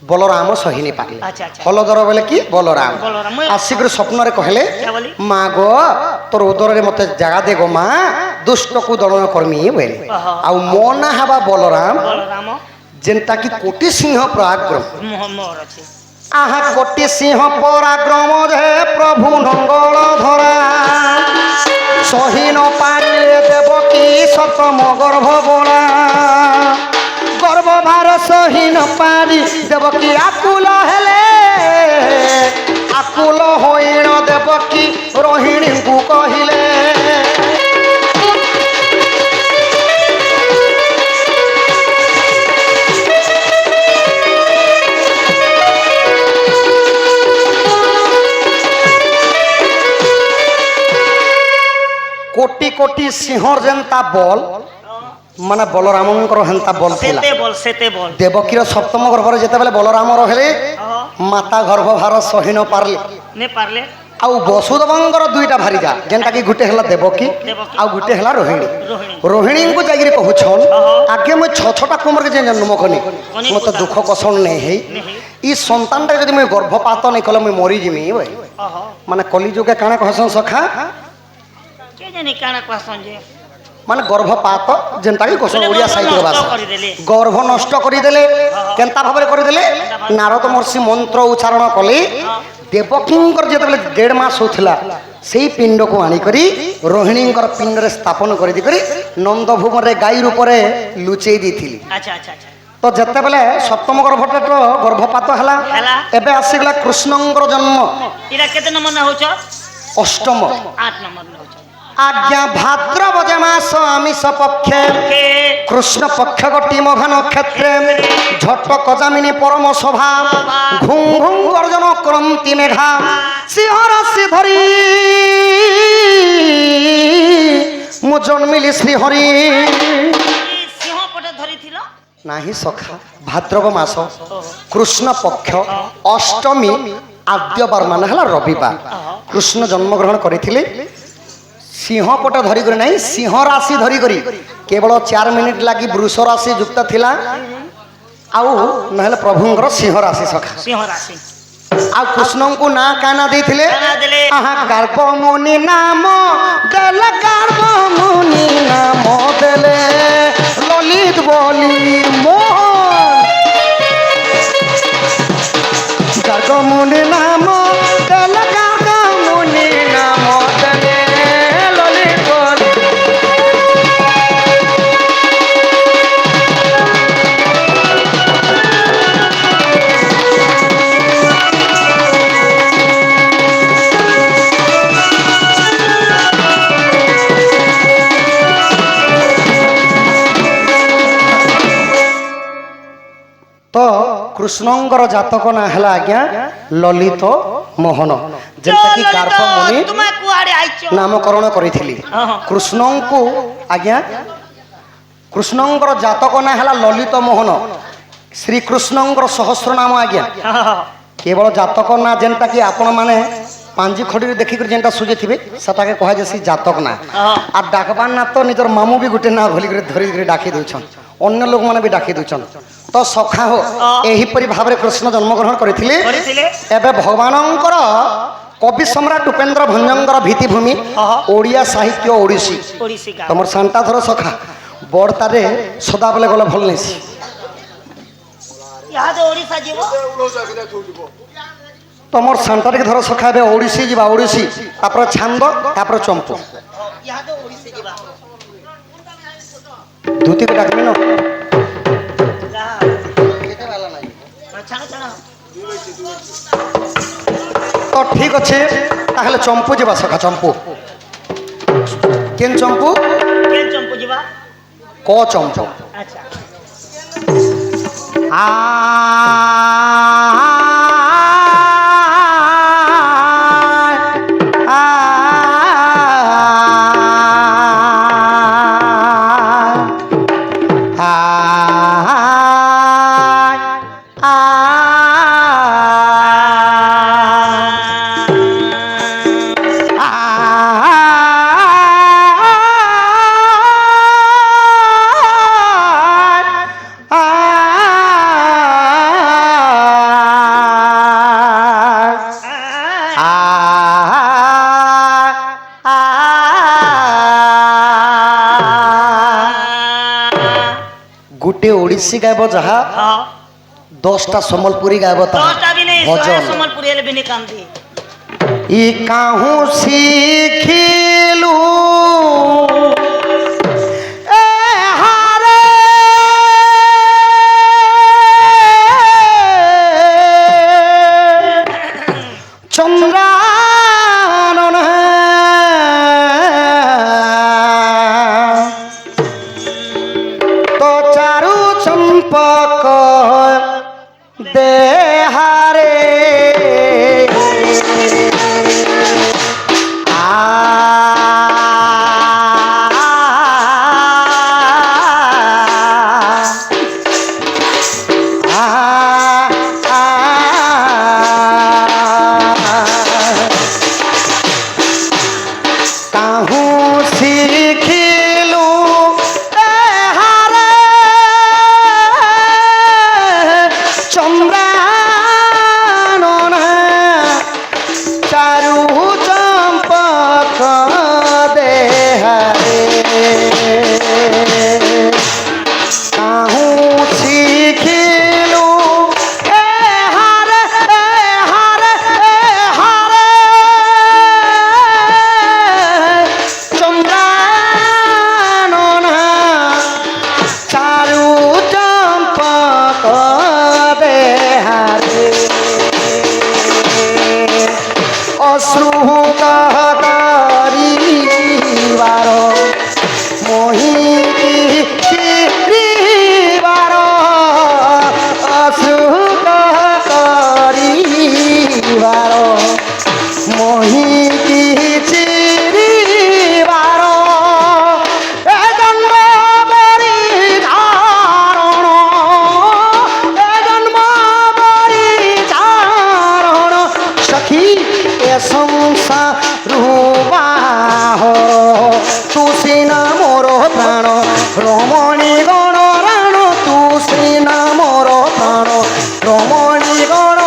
বলরাম সহি নি পারলে। আচ্ছা আচ্ছা হলধর বলে কি বলরাম বলরাম আসিকি স্বপ্নরে কহিলে क्या बोली মা গো তোর উদরে মতে জাগা দে গো মা দুষ্টকু দলন কর্মী বলে আউ মো না হবা বলরাম বলরাম যেনটা কি কোটি সিংহ পরাক্রম মোর আছে আহা কোটি সিংহ পরাক্রম রে প্রভু নঙ্গল ধরা সহিন পারিলে দেবকী সতম গর্ভ বড়া গর্ভভার সহিন পারি দেবকী আকুল হেলে আকুল হইণ দেবকী রোহিণীଙ୍କୁ কহিলে কোটি কোটি সিংহর যেনতা বল মানে বলরামঙ্কর হেনতা বল ଥିଲା সেতে বল দেবকীর সপ্তম গর্ভরে যেতেবেলে বলরাম রহিলে মাতা গর্ভভার সহি ନ পারলে নে পারলে আউ বসুদেবঙ্কর দুইটা ভারিজা যেনটা কি গুটে হেলা দেবকী আউ গুটে হেলা রোহিণী রোহিণীଙ୍କୁ ଯାଇକିରି କହୁଛନ୍ ଆଗେ ମୁଇଁ ଛଟା କୁମରକେ ଯେ ଜନ୍ମ କନି ମତେ ଦୁଃଖ କଷଣ ନେଇ ହେଇ ଇ ସନ୍ତାନଟା ଯଦି ମୁଇଁ ଗର୍ଭପାତ ନେଇ କଲେ ମୁଇଁ ମରିଯିମି ମାନେ କଲିଯୁগে କାଣା କହସନ୍ ସଖା কে জানি কানা কোয়াসন যে মানে গর্ভপাত যেনটা কি কোসন ওড়িয়া সাহিত্য ভাষা গর্ভ নষ্ট করিদেলে কেনতা ভাবে করিদেলে নারদ মহর্ষি মন্ত্র উচ্চারণ কলে দেবকীঙ্কর যেতবেলে 1.5 মাস হউথিলা সেই পিণ্ডকু আনিকরি রোহিণীঙ্কর পিণ্ডরে স্থাপন করে দিকরি নন্দভূমরে গাଈ রূপরে লুচেই দিଥିଲି আচ্ছা আচ্ছা আচ্ছা তো যেতবেলে সপ্তম গর্ভটা তো গর্ভপাত হেলা এবে আসিগলা কৃষ্ণঙ্কর জন্ম এরা কেতে নম্বর না হউছ অষ্টম 8 নম্বর না হউছ আজ্ঞা ভাদ্রবদ মাস আমিষ পক্ষে কৃষ্ণ পক্ষ গটি মঘা নক্ষত্রে ঝট্ট কজামিনী পরম শোভা ঘুম ঘুম গর্জন ক্রন্তি মেঘা সিংহ রাশি ধরি মু জন্মিলি শ্রীহরি সিংহ পটে ধরিছিল নাহি সখা ভাদ্রব মাস কৃষ্ণ পক্ষ অষ্টমী আদ্যবার মানে হল রবিবার কৃষ্ণ জন্মগ্রহণ করেছিলেন সিংহ পট ধরি করে নাই সিংহ রাশি ধরি করি কেবল 4 মিনিট লাগি বৃষ রাশি যুক্ত থিলা আউ নহলে প্রভুঙ্কর সিংহ রাশি সখা সিংহ রাশি আউ কৃষ্ণଙ୍କୁ না কানা ଦେଇଥିଲେ আহা গার্গমুনি নাম দেলে গার্গমুনি নাম দেলে ললিত বলি মোহন গার্গমুনি নাম দেলে গার্গমুনি নাম দেলে ললিত বলি तो कृष्णंकर जातक ना है आज्ञा ललित मोहन जेनता कि गार्भ मुनि तुम कुआडे आइছো नामकरण करिथिली कृष्ण को आज्ञा कृष्णंकर जातक ना है ललित मोहन श्री कृष्णंकर सहस्र नाम आज्ञा केवल जातक ना जेनता कि आपण माने पांजी खड़ी देखिक जेनता सुजे थिबे सेटा के कहा जसी जातक ना आ डाकबान ना तो निजर मामू भी गुटे ना भली करे धरी डाकी दउछन अन्य लोक माने भी डाकी दउछन तो सखा हो एही परि भाबरे कृष्ण जन्मग्रहण करिथिले एबे भगवानंकर कवि सम्राट उपेन्द्र भंजंकर भित्तिभूमि ओडिया साहित्य ओडिसी तमर सांता धर सखा बड़तारे सदा बेले गले भल नैसी यहाँ तो ओडिशा जीवो तमर सांता के धर सखा एबे ओडिसी जीवा ओडिसी तापर छांद तापर चंपू यहाँ तो ओडिशा जीवा धुती को डाकमी न तो ठीक अच्छे ताहले चंपू जीवा सखा चंपू केन चंपू जीवा क चंपू अच्छा গোটে ওড়িশি গাইব যাহা হ্যাঁ 10টা সম্বলপুরী গাইব তাহা 10টা ବି ନେଇ ভজন 100 ସମ୍ବଲପୁରୀ ହେଲେ ବି ନେଇ କାନ୍ଦି ই কাহু শিখিলু এ হারে চন্দ্রানন তো চারু চম্পক দেহারে কাহু শিখিলু হারে চন্দ্রানন চারু চম্পক দেহারে কাহু শিখিলু হারে হারে হারে চন্দ্রানন চারু চম্পক দেহারে অশ্রু করিবার মোহিনী চিরিবার অশ্রু করিবার মোহিনী চিরিবার এ জন্ম বরি ধারণ এ জন্ম বরি ধারণ সখী এ সংসার রূপাহ তু সিনা মোর প্রাণ রমণী গণ রাণ তু সিনা মোর প্রাণ রমণী গণ